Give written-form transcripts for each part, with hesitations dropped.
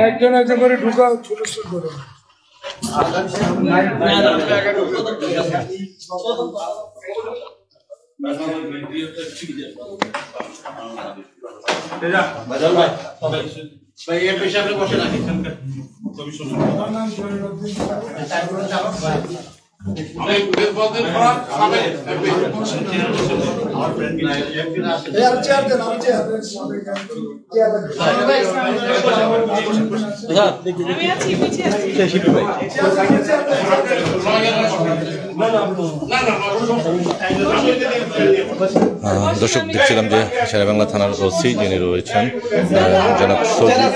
একজন একজন করে ঢুকাও, ছোট ছোট করে। দর্শক, দেখছিলাম যে শেরেবাংলা থানার ওসি যিনি রয়েছেন জনাব সজীব,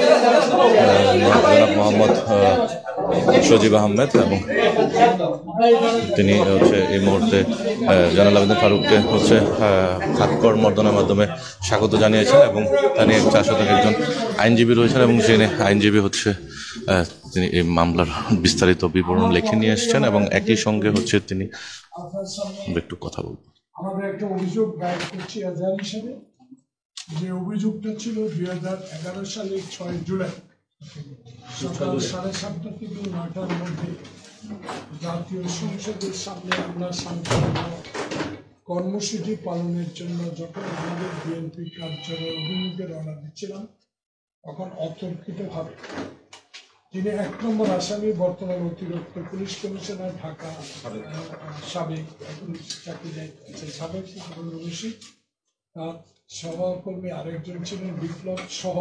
জনাব মোহাম্মদ সজীব আহমেদ, এবং তিনি হচ্ছে এই মুহূর্তে জয়নাল আবেদিন ফারুককে হচ্ছে হাতকড় মাধ্যমে স্বাগত জানিয়েছেন, এবং তার নিয়ে 4 শতক একজন আইনজীবী রয়েছেন, এবং যিনি আইনজীবী হচ্ছে তিনি এই মামলার বিস্তারিত বিবরণ লিখে নিয়ে এসছেন, এবং একই সঙ্গে হচ্ছে তিনি একটু কথা বলবেন। আমাদের একটা অভিযোগ দায়ের করছি এজাহার হিসেবে। যে অভিযোগটা ছিল 2011 সালের 6 জুলাই সকাল 7:30 থেকে 9টার মধ্যে জাতীয় সংসদের সামনে আমরা শান্তিপূর্ণ কর্মসূচি পালনের জন্য যখন আমাদের বিএনপি কার্যালয়ের অভিমুখে রওনা দিচ্ছিলাম, তখন অতর্কিতভাবে যিনি 1 নম্বর আসামি, বর্তমান অতিরিক্ত পুলিশ কমিশনার ঢাকা সাবেক তার সহকর্মী আরেকজন ছিলেন বিপ্লব সহ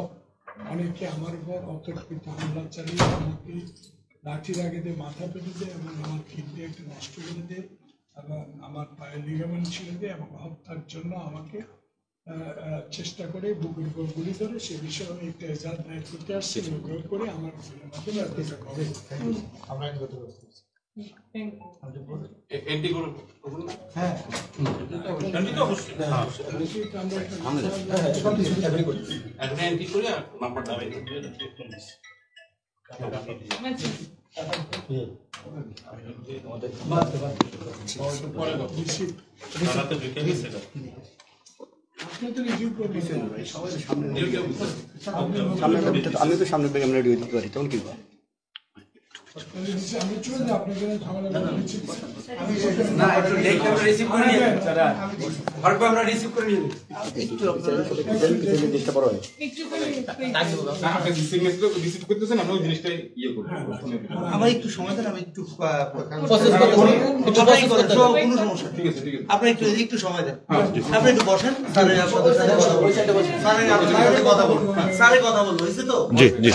অনেকে আমার উপর অতর্কিত হামলা চালিয়ে আমাকে লাঠির আগে দিয়ে মাথা পেটে দেয় এবং আমার কিডনি একটা নষ্ট করে দেয় এবং আমার পায়ে লিগামেন্ট ছিঁড়ে দেয় এবং হত্যার জন্য আমাকে চেষ্টা করে বুকের উপর গুলি ধরে। সে বিষয়ে আমি একটা এজাহার দায়ের করতে আসছি অনুগ্রহ করে আমার আমি তো সামনে আমরা রেডি হতে পারি, তখন কি আমি চলে যাই আপনাদের ঝামেলা আমার একটু সময় দেন, আমি একটু আপনি একটু সময় দেন, আপনি একটু বসেন, কথা বলবো, স্যারের কথা বলবো, হয়েছে তো? জি জি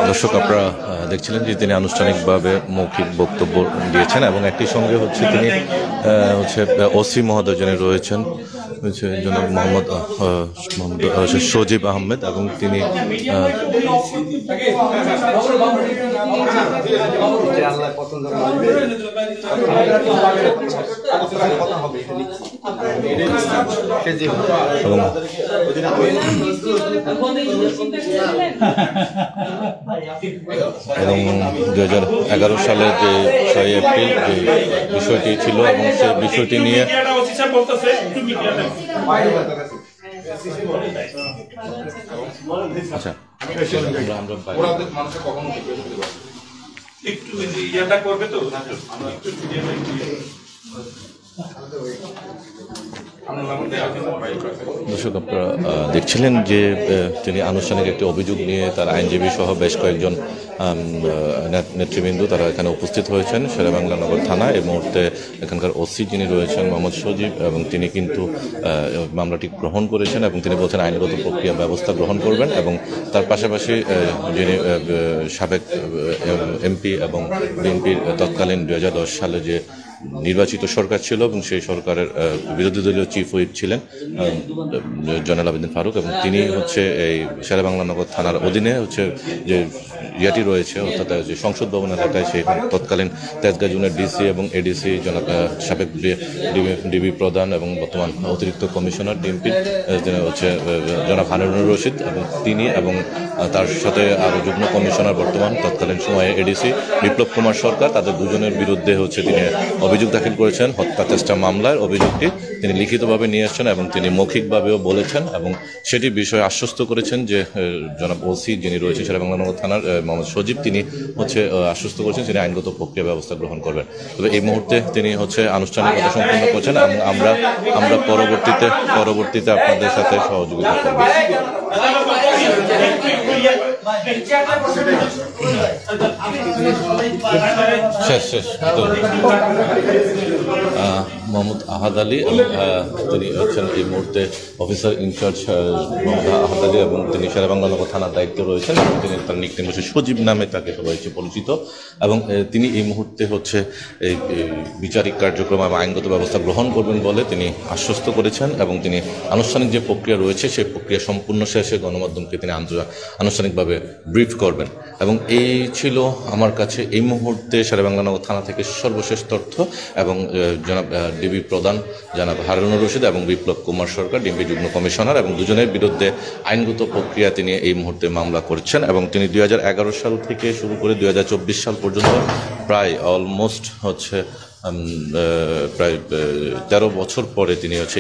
দর্শক, আপনারা দেখছিলেন যে তিনি আনুষ্ঠানিকভাবে মৌখিক বক্তব্য দিয়েছেন, এবং একই সঙ্গে হচ্ছে তিনি হচ্ছে ওসি মহোদয় যিনি রয়েছেন জনাব মোহাম্মদ সজীব আহমেদ, এবং তিনি এবং 2011 সালের যে 6 এপ্রিল যে বিষয়টি ছিল, এবং সেই বিষয়টি নিয়ে আচ্ছা দর্শক, আপনারা দেখছিলেন যে তিনি আনুষ্ঠানিক একটি অভিযোগ নিয়ে তার আইনজীবী সহ বেশ কয়েকজন নেতৃবৃন্দ তারা এখানে উপস্থিত হয়েছেন শেরেবাংলা নগর থানায়। এই মুহূর্তে এখানকার ওসি যিনি রয়েছেন মোহাম্মদ সজীব, এবং তিনি কিন্তু মামলাটি গ্রহণ করেছেন, এবং তিনি বলছেন আইনগত প্রক্রিয়া ব্যবস্থা গ্রহণ করবেন, এবং তার পাশাপাশি যিনি সাবেক এমপি এবং বিএনপির তৎকালীন 2010 সালে যে নির্বাচিত সরকার ছিল এবং সেই সরকারের বিরোধী দলীয় চিফ হুইপ ছিলেন জয়নাল আবেদিন ফারুক, এবং তিনি হচ্ছে এই শেরেবাংলা নগর থানার অধীনে হচ্ছে যে ইয়াটি রয়েছে অর্থাৎ যে সংসদ ভবন এলাকায় সেই তৎকালীন তেজগাঁ জুনের ডিসি এবং এডিসি জনাব সাবেক ডিবি প্রধান এবং বর্তমান অতিরিক্ত কমিশনার ডিএমপি হচ্ছে জনাব হারুনুর রশিদ এবং তিনি এবং তার সাথে আরও যুগ্ম কমিশনার বর্তমান তৎকালীন সময়ে এডিসি বিপ্লব কুমার সরকার, তাদের দুজনের বিরুদ্ধে হচ্ছে তিনি অভিযোগ দাখিল করেছেন। হত্যা চেষ্টা মামলার অভিযোগটি তিনি লিখিতভাবে নিয়ে আসছেন এবং তিনি মৌখিকভাবেও বলেছেন এবং সেটি বিষয়ে আশ্বস্ত করেছেন যে জনাব ওসি যিনি রয়েছেন শেরেবাংলা নগর থানার মোহাম্মদ সজীব, তিনি হচ্ছে আশ্বস্ত করেছেন তিনি আইনগত প্রক্রিয়া ব্যবস্থা গ্রহণ করবেন। তবে এই মুহূর্তে তিনি হচ্ছে আনুষ্ঠানিকতা সম্পন্ন করছেন এবং আমরা পরবর্তীতে আপনাদের সাথে সহযোগিতা করব। শেষ মোহাম্মদ আহাদ আলী তিনি হচ্ছেন এই মুহূর্তে অফিসার ইনচার্জ মোহাম্মদ আহাদ আলী এবং তিনি শেরেবাংলা নগর থানার দায়িত্বে রয়েছেন। তিনি তার নিকনেম বসে সজীব নামে তাকে রয়েছে পরিচিত এবং তিনি এই মুহূর্তে হচ্ছে এই বিচারিক কার্যক্রম এবং আইনগত ব্যবস্থা গ্রহণ করবেন বলে তিনি আশ্বস্ত করেছেন এবং তিনি আনুষ্ঠানিক যে প্রক্রিয়া রয়েছে সেই প্রক্রিয়া সম্পূর্ণ শেষে গণমাধ্যমকে তিনি আনুষ্ঠানিকভাবে ব্রিফ করবেন। এবং এই ছিল আমার কাছে এই মুহূর্তে শেরেবাংলা নগর থানা থেকে সর্বশেষ তথ্য এবং জনাব ডিবি প্রধান জনাব হারুনুর রশিদ এবং বিপ্লব কুমার সরকার ডিএমপি যুগ্ম কমিশনার এবং দুজনের বিরুদ্ধে আইনগত প্রক্রিয়া তিনি এই মুহূর্তে মামলা করছেন এবং তিনি 2011 সাল থেকে শুরু করে 2024 সাল পর্যন্ত প্রায় অলমোস্ট হচ্ছে প্রায় 13 বছর পরে তিনি হচ্ছে